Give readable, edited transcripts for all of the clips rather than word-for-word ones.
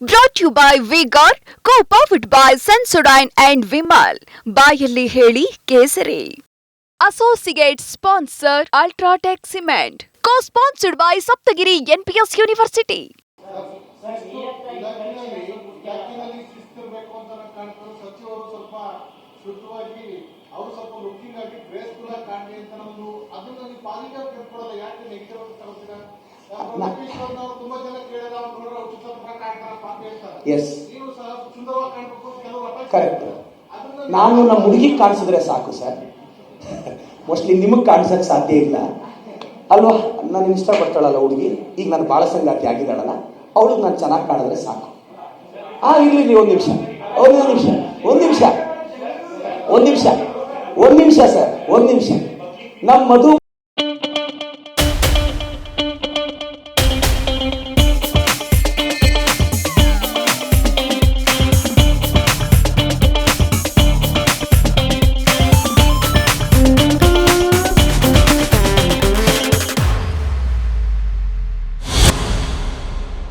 Brought to you by Vigor, co-powered by Sensodyne and Vimal. ಬಾಯಲ್ಲಿ ಹೇಳಿ ಕೇಸರಿ. Associate sponsor Ultratech Cement. Co-sponsored by Saptagiri NPS University. Yes correct. ನಾನು ನಮ್ಮ ಹುಡುಗಿ ಕಾಣಿಸಿದ್ರೆ ಸಾಕು ಸರ್. ಮೋಸ್ಟ್ಲಿ ನಿಮಗೆ ಕಾಣಿಸಕ್ಕೆ ಸಾಧ್ಯ ಇಲ್ಲ ಅಲ್ವಾ? ನಾನು ಇಷ್ಟಪಡ್ತಾಳಲ್ಲ ಹುಡುಗಿ, ಈಗ ನಾನು ಬಾಳ ಸಂಗಾತಿ ಆಗಿದ್ದಾಳಲ್ಲ, ಅವಳಿಗೆ ನಾನು ಚೆನ್ನಾಗಿ ಕಾಣಿದ್ರೆ ಸಾಕು. ಇರ್ಲಿ ಒಂದು ನಿಮಿಷ ಸರ್, ಒಂದು ನಿಮಿಷ. ನಮ್ಮ ಮಧು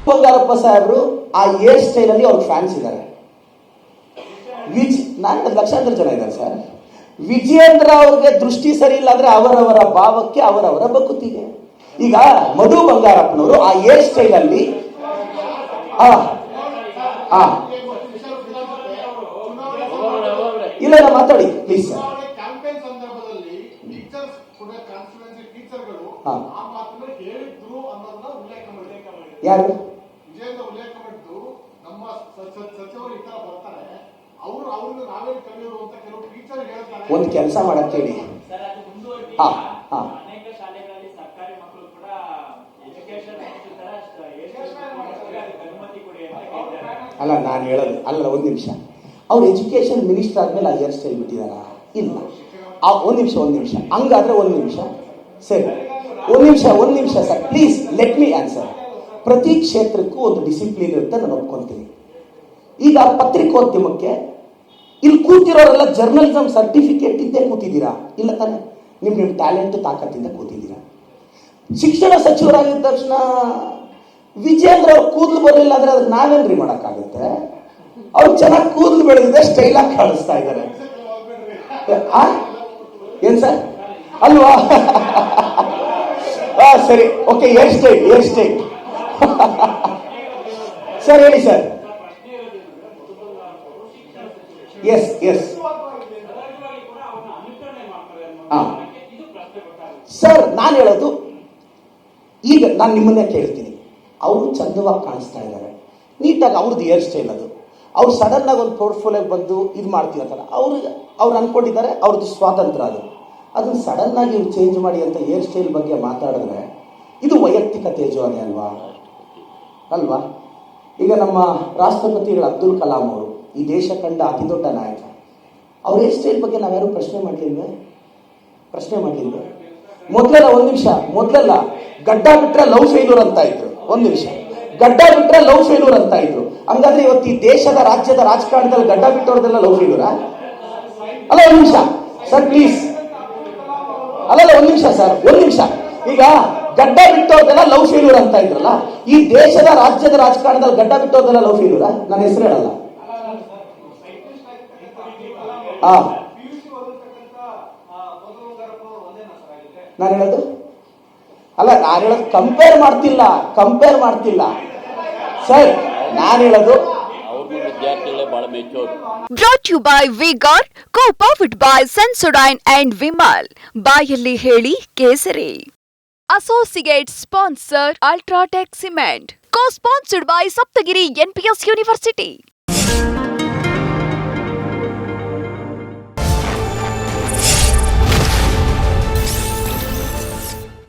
ಬಂಗಾರಪ್ಪ ಸಾಹೇಬರು ಆ ಹೇರ್ ಸ್ಟೈಲ್ ಅಲ್ಲಿ ಅವ್ರ ಫ್ಯಾನ್ಸ್ ಇದ್ದಾರೆ. ನಾನು ಲಕ್ಷಾಂತರ ಜನ ಇದ್ದಾರೆ ಸರ್. ವಿಜಯೇಂದ್ರ ಅವ್ರಿಗೆ ದೃಷ್ಟಿ ಸರಿ ಇಲ್ಲ ಅಂದ್ರೆ ಅವರವರ ಭಾವಕ್ಕೆ ಅವರವರ ಬಕುತಿಗೆ. ಈಗ ಮಧು ಬಂಗಾರಪ್ಪನವರು ಆ ಹೇರ್ ಸ್ಟೈಲ್ ಅಲ್ಲಿ ಇಲ್ಲ ಮಾತಾಡಿ ಪ್ಲೀಸ್ ಸರ್. ಯಾರು ಒಂದು ಕೆಲಸ ಮಾಡಕ್ ಹೇಳಿ. ಅಲ್ಲ ನಾನು ಹೇಳೋದು ಅಲ್ಲ, ಒಂದು ನಿಮಿಷ. ಅವ್ರು ಎಜುಕೇಶನ್ ಮಿನಿಸ್ಟರ್ ಆದ್ಮೇಲೆ ಆ ಹೇರ್ ಸ್ಟೈಲ್ ಬಿಟ್ಟಿದಾರ? ಇಲ್ಲ. ಒಂದು ನಿಮಿಷ ಹಂಗಾದ್ರೆ ಒಂದು ನಿಮಿಷ ಸರಿ, ಒಂದು ನಿಮಿಷ sir please let me answer. ಪ್ರತಿ ಕ್ಷೇತ್ರಕ್ಕೂ ಒಂದು ಡಿಸಿಪ್ಲಿನ್ ಇರುತ್ತೆ, ನಾನು ಒಪ್ಕೊಂತೀನಿ. ಈಗ ಪತ್ರಿಕೋದ್ಯಮಕ್ಕೆ ಇಲ್ಲಿ ಕೂತಿರೋರೆಲ್ಲ ಜರ್ನಲಿಸಮ್ ಸರ್ಟಿಫಿಕೇಟ್ ಇದ್ದೇ ಕೂತಿದ್ದೀರಾ? ಇಲ್ಲ ತಾನೆ? ನಿಮ್ಮ ಟ್ಯಾಲೆಂಟ್ ತಾಕತ್ತಿಂದ ಕೂತಿದ್ದೀರಾ. ಶಿಕ್ಷಣ ಸಚಿವರಾಗಿದ್ದ ತಕ್ಷಣ ವಿಜೇಂದ್ರ ಅವ್ರ ಕೂದಲು ಬರಲಿಲ್ಲ ಅಂದ್ರೆ ಅದಕ್ಕೆ ನಾವೇನ್ರಿ ಮಾಡೋಕ್ಕಾಗುತ್ತೆ? ಅವ್ರು ಚೆನ್ನಾಗಿ ಕೂದಲು ಬೆಳೆದಿದೆ, ಸ್ಟೈಲ್ ಆಗಿ ಕಾಣಿಸ್ತಾ ಇದ್ದಾರೆ. ಏನ್ ಸರ್ ಅಲ್ವಾ? ಸರಿ, ಓಕೆ. ಹೇರ್ ಸ್ಟೈಲ್ ಸರ್ ಹೇಳಿ ಸರ್. ಎಸ್ ಸರ್, ನಾನು ಹೇಳೋದು ಈಗ ನಾನು ನಿಮ್ಮನ್ನೇ ಕೇಳ್ತೀನಿ. ಅವರು ಚಂದವಾಗಿ ಕಾಣಿಸ್ತಾ ಇದ್ದಾರೆ, ನೀಟಾಗಿ ಅವ್ರದ್ದು ಹೇರ್ ಸ್ಟೈಲ್ ಅದು. ಅವ್ರು ಸಡನ್ ಆಗಿ ಒಂದು ಪೋರ್ಟ್ಫೋಲಿಯೋಗೆ ಬಂದು ಇದು ಮಾಡ್ತೀವತ್ತಲ್ಲ, ಅವ್ರು ಅನ್ಕೊಂಡಿದ್ದಾರೆ, ಅವ್ರದ್ದು ಸ್ವಾತಂತ್ರ್ಯ ಅದು. ಅದನ್ನು ಸಡನ್ ಆಗಿ ಇವ್ರು ಚೇಂಜ್ ಮಾಡಿ ಅಂತ ಹೇರ್ ಸ್ಟೈಲ್ ಬಗ್ಗೆ ಮಾತಾಡಿದ್ರೆ ಇದು ವೈಯಕ್ತಿಕ ತೇಜೋವನೆ ಅಲ್ವಾ? ಈಗ ನಮ್ಮ ರಾಷ್ಟ್ರಪತಿಗಳು ಅಬ್ದುಲ್ ಕಲಾಂ ಅವರು ಈ ದೇಶ ಕಂಡ ಅತಿ ದೊಡ್ಡ ನಾಯಕ. ಅವ್ರ ಹೇರ್ ಸ್ಟೈಲ್ ಬಗ್ಗೆ ನಾವ್ಯಾರು ಪ್ರಶ್ನೆ ಮಾಡಲಿಲ್ವೇ? ಮೊದಲೆಲ್ಲ ಗಡ್ಡ ಬಿಟ್ರೆ ಲವ್ ಫೇಲ್ಯೂರ್ ಅಂತ ಇದ್ರು. ಗಡ್ಡ ಬಿಟ್ರೆ ಲವ್ ಫೇಲ್ಯೂರ್ ಅಂತ ಇದ್ರು. ಹಂಗಾದ್ರೆ ಇವತ್ತು ಈ ದೇಶದ ರಾಜ್ಯದ ರಾಜಕಾರಣದಲ್ಲಿ ಗಡ್ಡ ಬಿಟ್ಟವ್ರದೆಲ್ಲ ಲವ್ ಫೇಲ್ಯೂರಾ? ಅಲ್ಲ, ಒಂದು ನಿಮಿಷ ಸರ್ ಪ್ಲೀಸ್. ಒಂದು ನಿಮಿಷ. ಈಗ ಗಡ್ಡ ಬಿಟ್ಟವ್ರದೆಲ್ಲ ಲವ್ ಫೇಲ್ಯೂರ್ ಅಂತ ಇದ್ರಲ್ಲ, ಈ ದೇಶದ ರಾಜ್ಯದ ರಾಜಕಾರಣದಲ್ಲಿ ಗಡ್ಡ ಬಿಟ್ಟವ್ರದೆಲ್ಲ ಲವ್ ಫೇಲ್ಯೂರಾ? ನನ್ನ ಹೆಸರು ಹೇಳಲ್ಲ. ನಾನು ಹೇಳೋದು ಕಂಪೇರ್ ಮಾಡ್ತಿಲ್ಲ ಸರ್. ನಾನು ಹೇಳೋದು Brought to you by Vigor, co-powered by Sensodyne and Vimal. ಬಾಯಲ್ಲಿ ಹೇಳಿ ಕೇಸರಿ. Associate sponsor Ultratech Cement. Co-sponsored by Saptagiri NPS University.